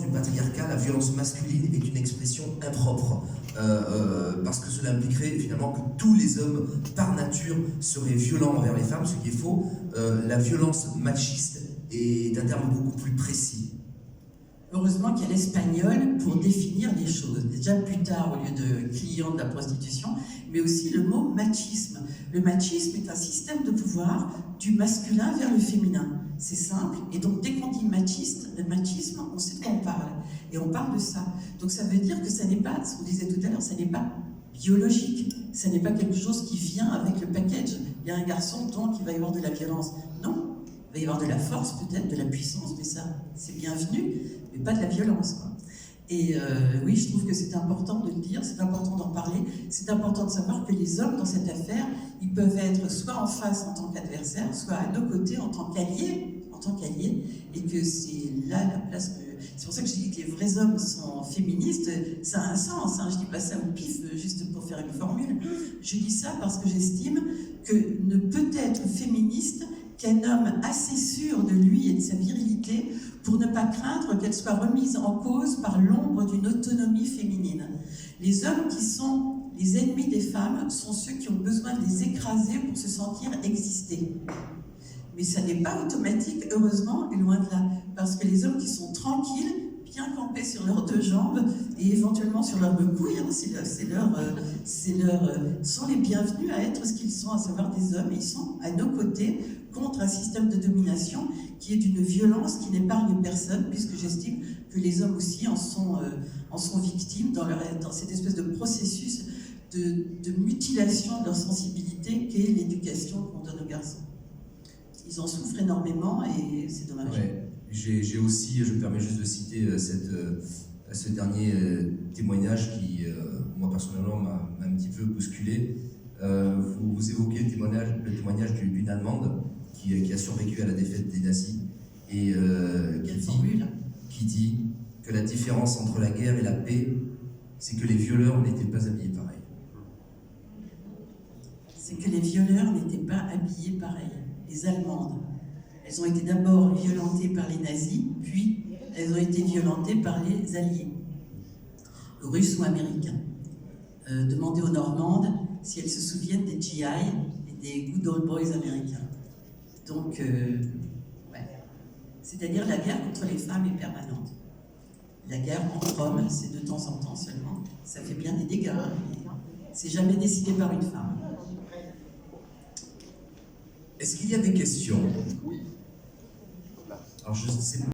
Du patriarcat, la violence masculine est une expression impropre, parce que cela impliquerait finalement que tous les hommes, par nature, seraient violents envers les femmes, ce qui est faux. La violence machiste est un terme beaucoup plus précis. Heureusement qu'il y a l'espagnol pour définir les choses. Déjà plus tard, au lieu de client de la prostitution, mais aussi le mot machisme. Le machisme est un système de pouvoir du masculin vers le féminin. C'est simple, et donc dès qu'on dit machiste, le machisme, on sait de quoi on parle. Et on parle de ça. Donc ça veut dire que ça n'est pas, ce qu'on disait tout à l'heure, ça n'est pas biologique. Ça n'est pas quelque chose qui vient avec le package. Il y a un garçon, donc il va y avoir de la violence. Non. Il va y avoir de la force peut-être, de la puissance, mais ça, c'est bienvenu, mais pas de la violence, quoi. Et oui, je trouve que c'est important de le dire, c'est important d'en parler, c'est important de savoir que les hommes dans cette affaire, ils peuvent être soit en face en tant qu'adversaires, soit à nos côtés en tant qu'alliés, et que c'est là la place de... C'est pour ça que je dis que les vrais hommes sont féministes, ça a un sens, hein, je dis pas ça au pif, juste pour faire une formule, je dis ça parce que j'estime que ne peut être féministe qu'un homme assez sûr de lui et de sa virilité pour ne pas craindre qu'elle soit remise en cause par l'ombre d'une autonomie féminine. Les hommes qui sont les ennemis des femmes sont ceux qui ont besoin de les écraser pour se sentir exister. Mais ça n'est pas automatique, heureusement, et loin de là. Parce que les hommes qui sont tranquilles, bien campés sur leurs deux jambes et éventuellement sur leurs deux couilles, sont les bienvenus à être ce qu'ils sont, à savoir des hommes. Et ils sont à nos côtés contre un système de domination qui est d'une violence qui n'épargne personne, puisque j'estime que les hommes aussi en sont victimes dans cette espèce de processus de mutilation de leur sensibilité qu'est l'éducation qu'on donne aux garçons. Ils en souffrent énormément et c'est dommage. Ouais. J'ai aussi, je me permets juste de citer ce dernier témoignage qui, moi personnellement, m'a un petit peu bousculé. Vous évoquez le témoignage d'une Allemande qui a survécu à la défaite des nazis et qui dit que la différence entre la guerre et la paix, c'est que les violeurs n'étaient pas habillés pareil. C'est que les violeurs n'étaient pas habillés pareil. Les Allemandes, elles ont été d'abord violentées par les nazis, puis elles ont été violentées par les Alliés, russes ou américains. Demandez aux Normandes si elles se souviennent des GI et des Good Old Boys américains. Donc, ouais. C'est-à-dire la guerre contre les femmes est permanente. La guerre entre hommes, c'est de temps en temps seulement. Ça fait bien des dégâts, hein, mais c'est jamais décidé par une femme. Est-ce qu'il y a des questions? Alors je sais